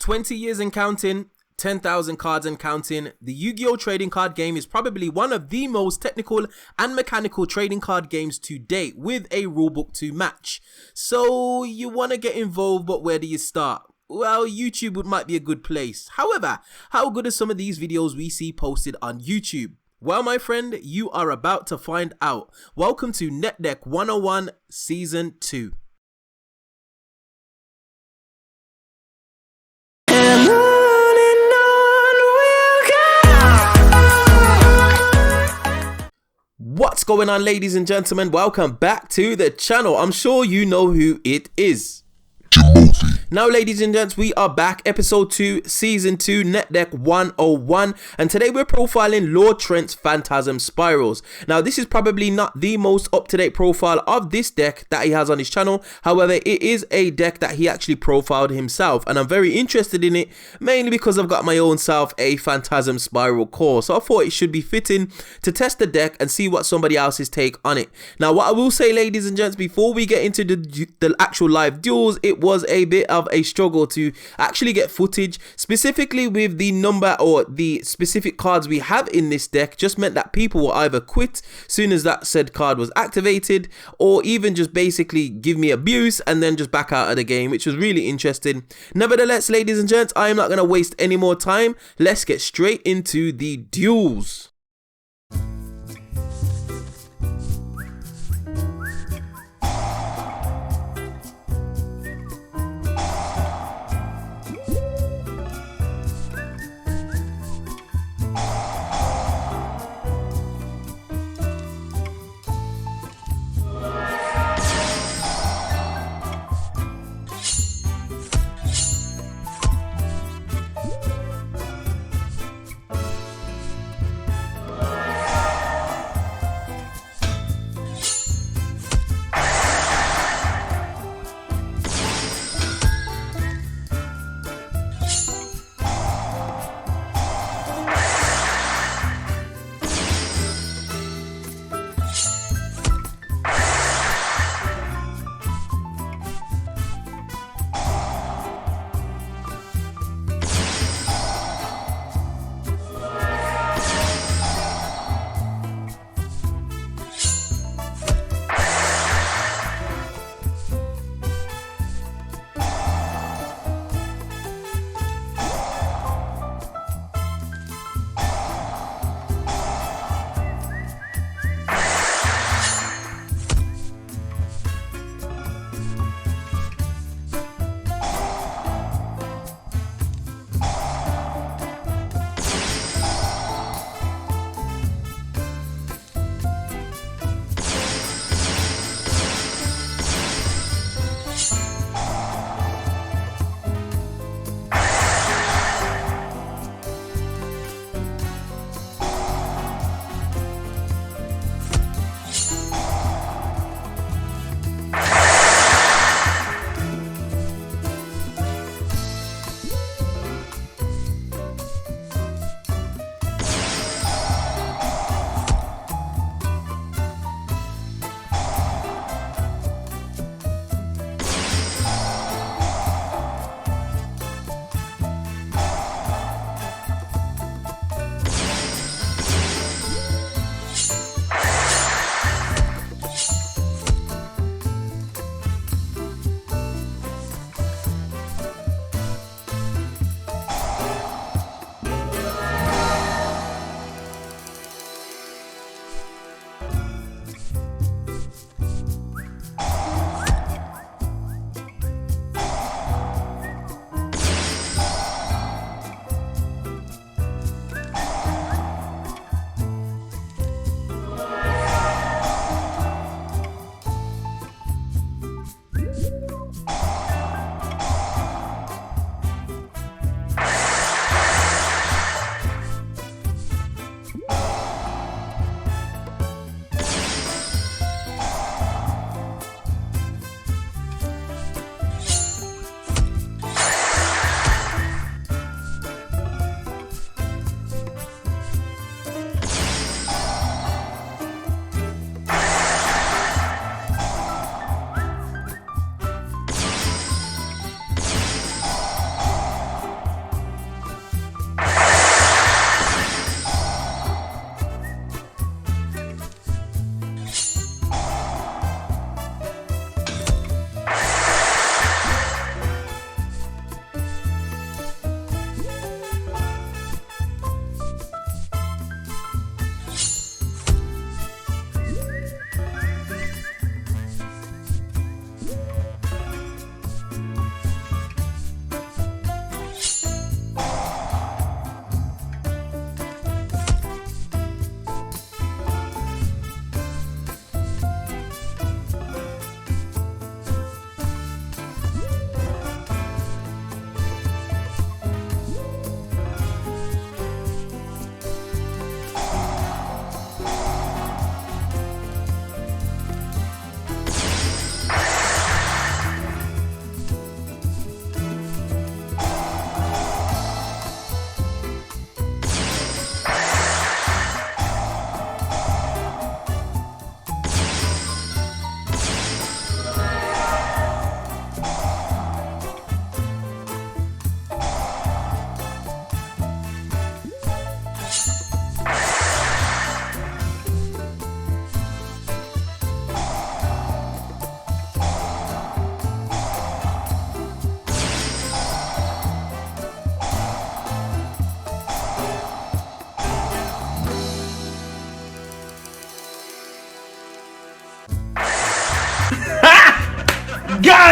20 years and counting, 10,000 cards and counting, the Yu-Gi-Oh! Trading card game is probably one of the most technical and mechanical trading card games to date, with a rulebook to match. So you want to get involved, but where do you start? Well, YouTube might be a good place. However, how good are some of these videos we see posted on YouTube? Well, my friend, you are about to find out. Welcome to NetDeck 101 Season 2. What's going on, ladies and gentlemen? Welcome back to the channel. I'm sure you know who it is. Jimothy. Now, ladies and gents, we are back, episode 2, season 2, NetDeck 101, and today we're profiling Lord Trent's Phantasm Spirals. Now, this is probably not the most up-to-date profile of this deck that he has on his channel. However, it is a deck that he actually profiled himself, and I'm very interested in it, mainly because I've got my own self a Phantasm Spiral core, so I thought it should be fitting to test the deck and see what somebody else's take on it. Now, what I will say, ladies and gents, before we get into the actual live duels, it was a bit of a struggle to actually get footage, specifically with the number or the specific cards we have in this deck. Just meant that people will either quit soon as that said card was activated, or even just basically give me abuse and then just back out of the game, which was really interesting. Nevertheless, ladies and gents, I am not going to waste any more time. Let's get straight into the duels.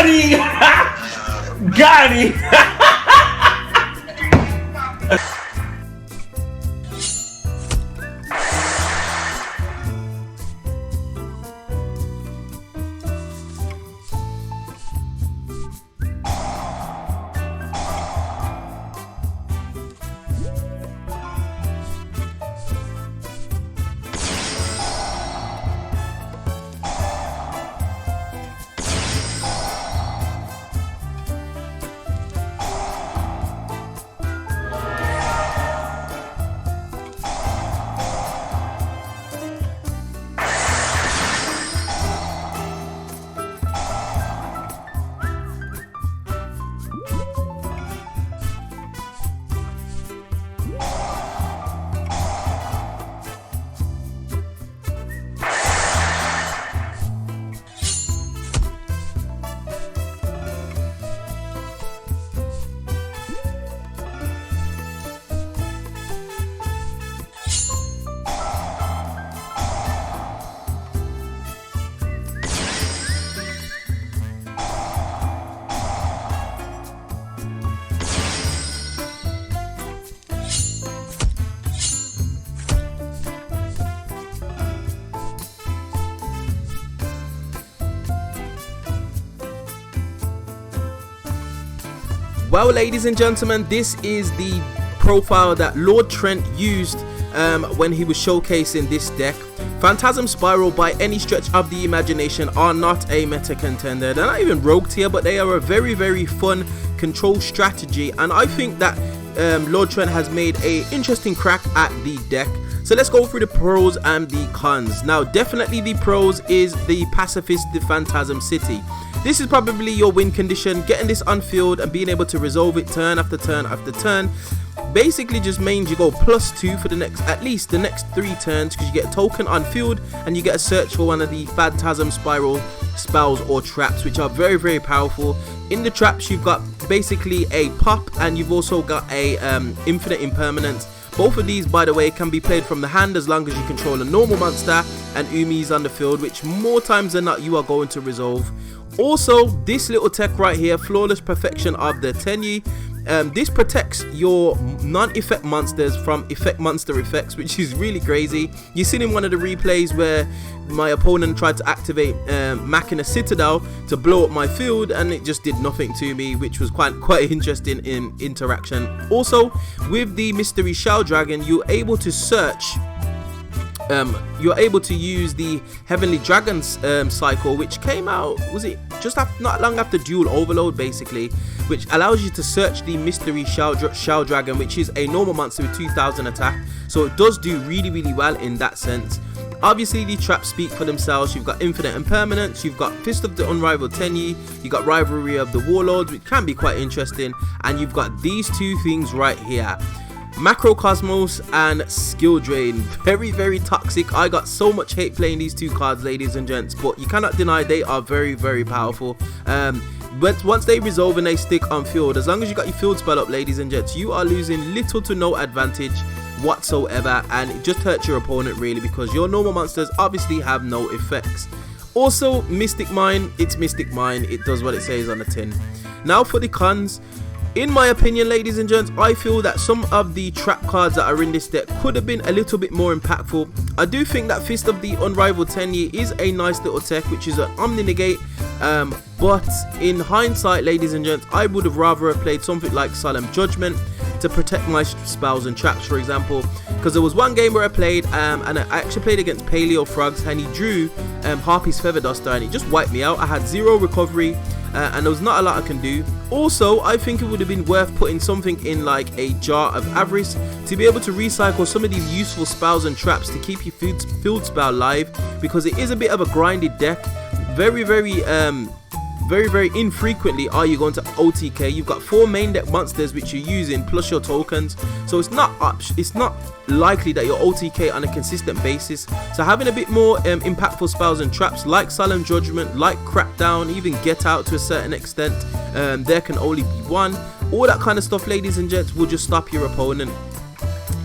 him! Got him! Well, ladies and gentlemen, this is the profile that Lord Trent used when he was showcasing this deck. Phantasm Spiral, by any stretch of the imagination, are not a meta contender. They're not even rogue tier, but they are a very, very fun control strategy, and I think that Lord Trent has made a interesting crack at the deck. So let's go through the pros and the cons. Now, definitely the pros is the pacifist, the Phantasm City. This is probably your win condition. Getting this on field and being able to resolve it turn after turn after turn basically just means you go +2 for the next, at least the next 3 turns, because you get a token on field and you get a search for one of the Phantasm Spiral spells or traps, which are very, very powerful. In the traps, you've got basically a pop, and you've also got a infinite impermanence. Both of these, by the way, can be played from the hand as long as you control a normal monster and Umi's on the field, which more times than not you are going to resolve. Also, this little tech right here, Flawless Perfection of the Tenyi, this protects your non-effect monsters from effect monster effects, which is really crazy. You seen in one of the replays where my opponent tried to activate Machina Citadel to blow up my field, and it just did nothing to me, which was quite interesting in interaction. Also, with the Mystery Shell Dragon, you're able to search. You're able to use the Heavenly Dragons cycle, which came out, was it just not long after Dual Overload, basically, which allows you to search the Mystery Shell Dragon, which is a normal monster with 2000 attack, so it does do really, really well in that sense. Obviously, the traps speak for themselves. You've got Infinite Impermanence, you've got Fist of the Unrivaled Tenyi, you've got Rivalry of the Warlords, which can be quite interesting, and you've got these two things right here. Macrocosmos and Skill Drain, very, very toxic. I got so much hate playing these two cards, ladies and gents, but you cannot deny they are very, very powerful. But once they resolve and they stick on field, as long as you got your field spell up, ladies and gents, you are losing little to no advantage whatsoever, and it just hurts your opponent really, because your normal monsters obviously have no effects. Also, Mystic Mine, it's Mystic Mine, it does what it says on the tin. Now for the cons. In my opinion, ladies and gents, I feel that some of the trap cards that are in this deck could have been a little bit more impactful. I do think that Fist of the Unrivaled Tenyi is a nice little tech, which is an Omni Negate, but in hindsight, ladies and gents, I would have rather have played something like Solemn Judgment to protect my spells and traps, for example, because there was one game where I played and I actually played against Paleo Frogs, and he drew Harpy's Feather Duster and he just wiped me out. I had 0 recovery, and there was not a lot I can do. Also, I think it would have been worth putting something in like a Jar of Avarice to be able to recycle some of these useful spells and traps to keep your field spell live, because it is a bit of a grinded deck. Very, very infrequently are you going to OTK. You've got 4 main deck monsters which you're using plus your tokens, so it's not likely that you're OTK on a consistent basis. So having a bit more impactful spells and traps like Solemn Judgment, like Crackdown, even Get Out to a certain extent, there can only be one. All that kind of stuff, ladies and gents, will just stop your opponent.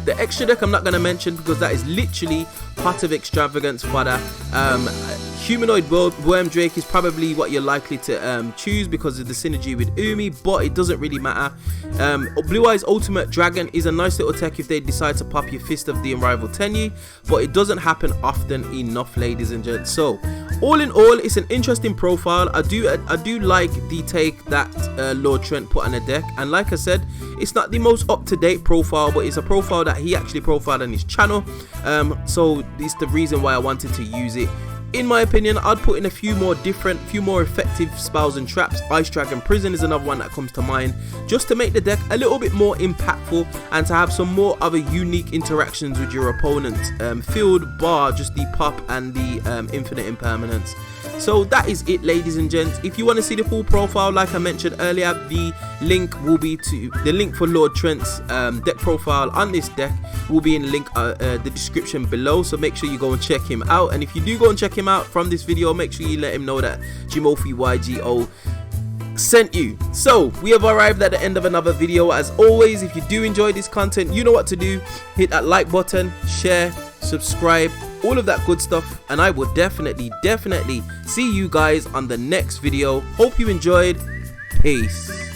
The extra deck I'm not going to mention because that is literally Pot of Extravagance fodder. Humanoid Worm Drake is probably what you're likely to choose because of the synergy with Umi, but it doesn't really matter. Blue Eyes Ultimate Dragon is a nice little tech if they decide to pop your Fist of the Unrivaled Tenyi, but it doesn't happen often enough, ladies and gents. So all in all, it's an interesting profile. I do like the take that Lord Trent put on a deck, and like I said, it's not the most up-to-date profile, but it's a profile that he actually profiled on his channel, so it's the reason why I wanted to use it. In my opinion, I'd put in a few more effective spells and traps. Ice Dragon Prison is another one that comes to mind, just to make the deck a little bit more impactful and to have some more other unique interactions with your opponent, field bar just the pop and the infinite impermanence. So that is it, ladies and gents. If you want to see the full profile, like I mentioned earlier, the link for Lord Trent's deck profile on this deck will be in the description below, so make sure you go and check him out. And if you do go and check him out from this video, make sure you let him know that Jimothy YGO sent you. So we have arrived at the end of another video. As always, if you do enjoy this content, you know what to do. Hit that like button, share, subscribe, all of that good stuff, and I will definitely see you guys on the next video. Hope you enjoyed. Peace.